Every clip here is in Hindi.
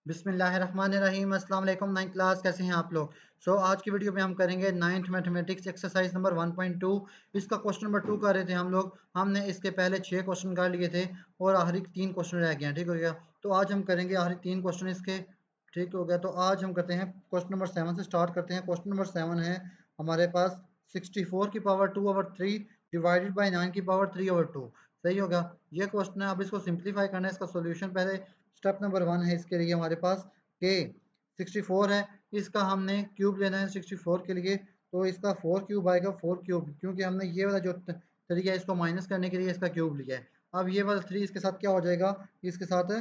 बिस्मिल्लाहिर्रहमानिर्रहीम। अस्सलाम वालेकुम। 9th क्लास, कैसे हैं आप लोग? आज की वीडियो में हम करेंगे 9th मैथमेटिक्स एक्सरसाइज नंबर 1.2। इसका क्वेश्चन नंबर 2 कर रहे थे हम लोग। हमने इसके पहले 6 क्वेश्चन कर लिए थे और आखिरी 3 क्वेश्चन रह गए हैं। ठीक हो गया? तो आज हम करेंगे आखिरी 3 क्वेश्चन इसके। ठीक हो गया? तो आज हम करते हैं क्वेश्चन नंबर 7 से स्टार्ट करते हैं। क्वेश्चन नंबर 7 है हमारे पास 64 की पावर 2/3 डिवाइडेड बाई 9 की पावर 3/2। सही होगा? ये क्वेश्चन है। अब इसको सिंप्लीफाई करना है। इसका सोल्यूशन पहले स्टेप नंबर 1 है इसके लिए हमारे पास के 64 है, इसका हमने क्यूब लेना है 64 के लिए। तो इसका 4 क्यूब आएगा, 4 क्यूब, क्योंकि हमने ये वाला जो तरीका है इसको माइनस करने के लिए इसका क्यूब लिया है। अब ये वाला 3 इसके साथ क्या हो जाएगा, इसके साथ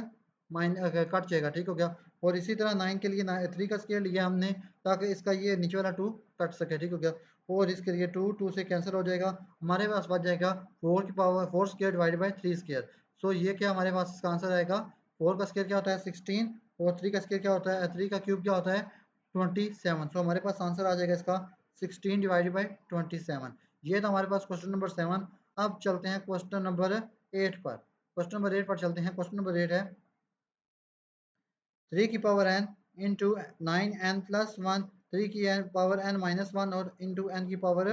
कट जाएगा। ठीक हो गया? और इसी तरह 9 के लिए 3 का स्केयर लिया हमने ताकि इसका ये नीचे वाला 2 कट सके। ठीक हो गया? और इसके लिए 2 2 से कैंसिल हो जाएगा, हमारे पास बच जाएगा 4 की power 4 square divided by 3 square. So ये क्या हमारे पास इसका आंसर आएगा, 4 का स्केयर क्या होता है 16 और 3 का स्केयर क्या होता है, 3 का क्यूब क्या होता है 27। सो हमारे पास आंसर आ जाएगा इसका 16 डिवाइडेड बाई 27। ये था हमारे पास क्वेश्चन नंबर 7। अब चलते हैं क्वेश्चन नंबर 8 पर। क्वेश्चन नंबर 8 पर चलते हैं। क्वेश्चन नंबर 8 है 3 की power n into 9n plus 1, 3 की पावर n माइनस 1 और इंटू n की पावर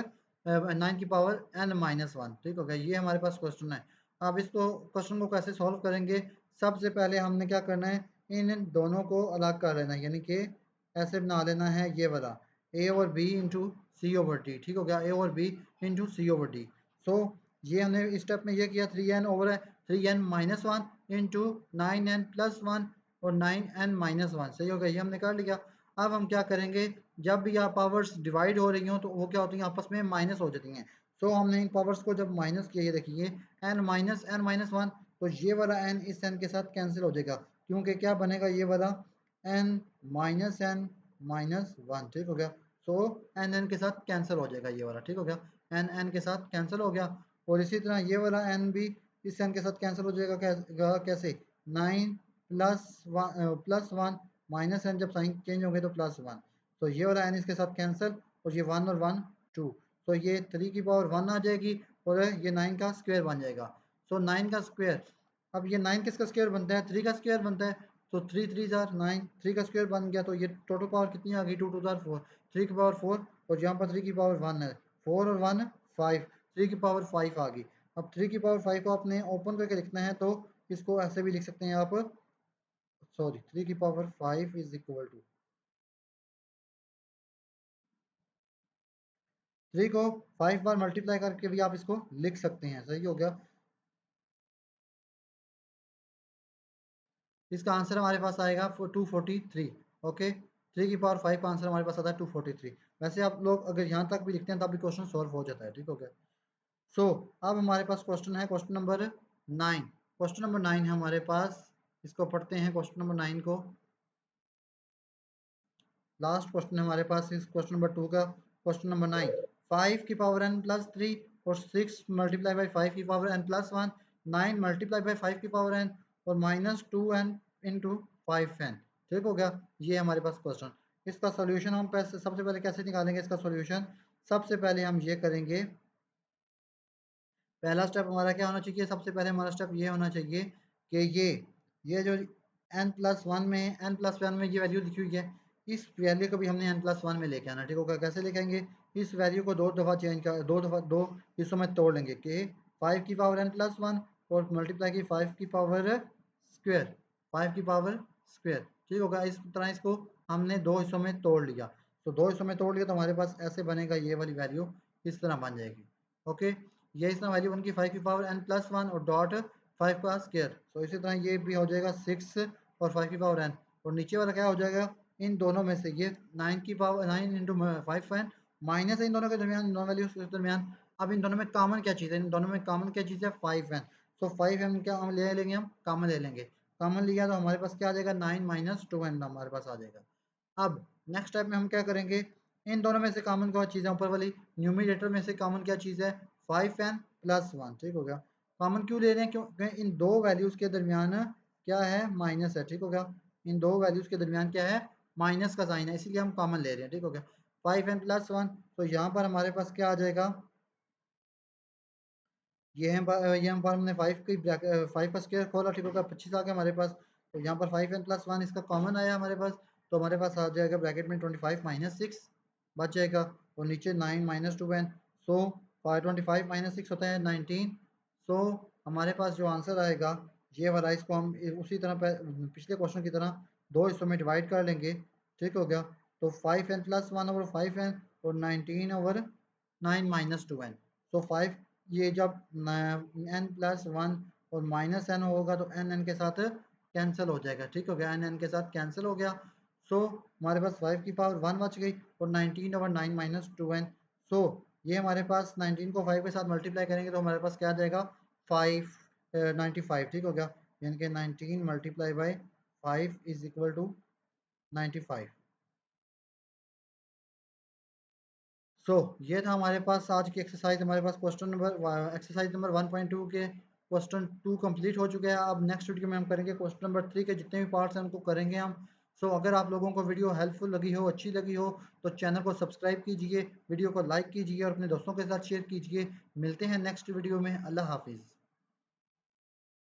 9 की पावर n माइनस 1। ठीक हो गया? ये हमारे पास क्वेश्चन है। अब इसको क्वेश्चन को कैसे सॉल्व करेंगे, सबसे पहले हमने क्या करना है, इन दोनों को अलग कर लेना है, यानी कि ऐसे बना लेना है ये वाला a और b इंटू सी ओवर डी। ठीक हो गया? a और b इंटू सी ओवर डी। सो ये हमने इस स्टेप में ये किया 3n over 3n minus 1 into 9n plus 1 और 9n माइनस 1। सही हो गया? ये हमने कर लिया। अब हम क्या करेंगे, जब भी आप पावर्स डिवाइड हो रही हो तो वो क्या होती हैं, आपस में माइनस हो जाती हैं। सो हमने इन पावर्स को जब माइनस किया, ये देखिए n माइनस 1, तो ये वाला n इस n के साथ कैंसिल हो जाएगा, क्योंकि क्या बनेगा, ये वाला n माइनस 1। ठीक हो गया? सो n के साथ कैंसिल हो जाएगा ये वाला। ठीक हो गया? n के साथ कैंसिल हो गया। और इसी तरह ये वाला n भी इस n के साथ कैंसिल हो जाएगा। कैसे? 9 प्लस 1 माइनस n, जब साइन चेंज होंगे तो प्लस 1। तो ये वाला n इसके साथ कैंसिल, और ये 1 और 1 2। तो ये 3 की पावर 1 आ जाएगी और ये 9 का स्क्वायर बन जाएगा। सो 9 का स्क्वायर, अब ये 9 किसका स्क्वायर बनता है, 3 का स्क्वायर बनता है। तो 3 3 जार 9, 3 का स्क्वायर बन गया। तो ये टोटल पावर कितनी आ गई, 2 2 जार 4, 3 की पावर 4, और यहाँ पर 3 की पावर 1 है, 4 और 1 5, 3 की पावर 5 आ गई। अब 3 की पावर 5 को आपने ओपन करके लिखना है, तो इसको ऐसे भी लिख सकते हैं आप, सॉरी 3 की पावर 5 इज इक्वल टू 3 को 5 बार मल्टीप्लाई करके भी आप इसको लिख सकते हैं। सही हो गया? इसका आंसर हमारे पास आएगा 243। ओके, 3 की पावर 5 का आंसर हमारे पास आता है 243। वैसे आप लोग अगर यहाँ तक भी लिखते हैं तब भी क्वेश्चन सॉल्व हो जाता है। ठीक हो गया? अब हमारे पास क्वेश्चन है क्वेश्चन नंबर 9। क्वेश्चन नंबर 9 है हमारे पास। इसको पढ़ते हैं क्वेश्चन नंबर 9 को। लास्ट क्वेश्चन है हमारे पास इस क्वेश्चन नंबर 2 का। क्वेश्चन नंबर 9, 5 की पावर n प्लस 3 और 6 मल्टीप्लाई बाई 5 की power n plus 1, 9 multiply by 5 की पावर n और माइनस 2n इंटू 5n। ठीक हो गया? ये हमारे पास क्वेश्चन। इसका सोल्यूशन हम सबसे पहले कैसे निकालेंगे इसका सोल्यूशन, सबसे पहले हम ये करेंगे, पहला स्टेप हमारा क्या होना चाहिए, सबसे पहले हमारा स्टेप ये होना चाहिए कि ये जो n प्लस वन में n प्लस वन में ये वैल्यू लिखी हुई है, इस वैल्यू को भी हमने n प्लस वन में लेके आना। ठीक होगा? कैसे लिखेंगे, इस वैल्यू को दो दफ़ा चेंज कर, दो हिस्सों में तोड़ लेंगे कि 5 की पावर n प्लस वन और मल्टीप्लाई की 5 की पावर स्क्वेयर, 5 की पावर स्क्वेयर। ठीक होगा? इस तरह इसको हमने दो हिस्सों में तोड़ लिया। तो दो हिस्सों में तोड़ लिया तो हमारे पास ऐसे बनेगा, ये वाली वैल्यू इस तरह बन जाएगी। ओके, ये इस तरह वैल्यू बन की 5 की पावर n प्लस 1 और डॉट 5 का स्क्वायर। तो इसी तरह ये भी हो जाएगा 6 और 5 की पावर n, और नीचे वाला क्या हो जाएगा, इन दोनों में से ये 9 की पावर 9 इंटू 5n माइनस है इन दोनों के दरमियान, इन दोनों वैल्यूज के दरमियान। अब इन दोनों में कॉमन क्या चीज़ है, इन दोनों में कॉमन क्या चीज़ है, 5n। सो 5n क्या हम ले लेंगे, हम कॉमन ले लेंगे। कॉमन लिया तो हमारे पास क्या आ जाएगा, 9 माइनस 2n हमारे पास आ जाएगा। अब नेक्स्ट टाइप में हम क्या करेंगे, इन दोनों में से कॉमन क्या चीज़ है, ऊपर वाली न्यूमिनेटर में से कॉमन क्या चीज़ है, 5n प्लस 1। ठीक हो गया? कॉमन क्यों ले रहे हैं, क्योंकि इन दो वैल्यूज़ के दरमियान क्या है, माइनस है। ठीक हो गया? इन दो वैल्यूज़ के दरमियान क्या है, माइनस का साइन है, इसीलिए हम कॉमन ले रहे हैं। ठीक हो गया? 5n प्लस 1, तो यहाँ पर हमारे पास क्या आ जाएगा, ये हम पर हमने 5 की 5 का स्क्वायर खोला। ठीक होगा? 25 आ गया हमारे पास। तो यहाँ पर 5n+1 इसका कॉमन आया हमारे पास, तो हमारे पास आ जाएगा ब्रैकेट में 25 माइनस 6 बच जाएगा, और नीचे 9 माइनस 2n। सो 25 माइनस 6 होता है 19। सो हमारे पास जो आंसर आएगा ये वाला, इसको हम उसी तरह पिछले क्वेश्चन की तरह दो हिस्सों में डिवाइड कर लेंगे। ठीक हो गया, तो 5n+1 ओवर 5n और 19 ओवर 9 माइनस 2n। सो 5, ये जब n+1 और माइनस n होगा तो n के साथ कैंसिल हो जाएगा। ठीक हो गया, n के साथ कैंसिल हो गया। सो हमारे पास 5 की पावर 1 बच गई, और 19 ओवर 9 माइनस 2n। सो ये हमारे पास 19 को 5 के साथ मल्टीप्लाई करेंगे तो हमारे पास क्या आ जाएगा 95। ठीक हो गया, यानी कि 19 multiply by 5 is equal to 95। So ये था हमारे पास आज की एक्सरसाइज। हमारे पास क्वेश्चन नंबर एक्सरसाइज नंबर 1.2 के क्वेश्चन 2 कंप्लीट हो चुके हैं। अब नेक्स्ट वीडियो में हम करेंगे क्वेश्चन नंबर 3 के जितने भी पार्ट्स हैं उनको करेंगे हम। सो अगर आप लोगों को वीडियो हेल्पफुल लगी हो, अच्छी लगी हो, तो चैनल को सब्सक्राइब कीजिए, वीडियो को लाइक कीजिए और अपने दोस्तों के साथ शेयर कीजिए। मिलते हैं नेक्स्ट वीडियो में। अल्लाह हाफिज़।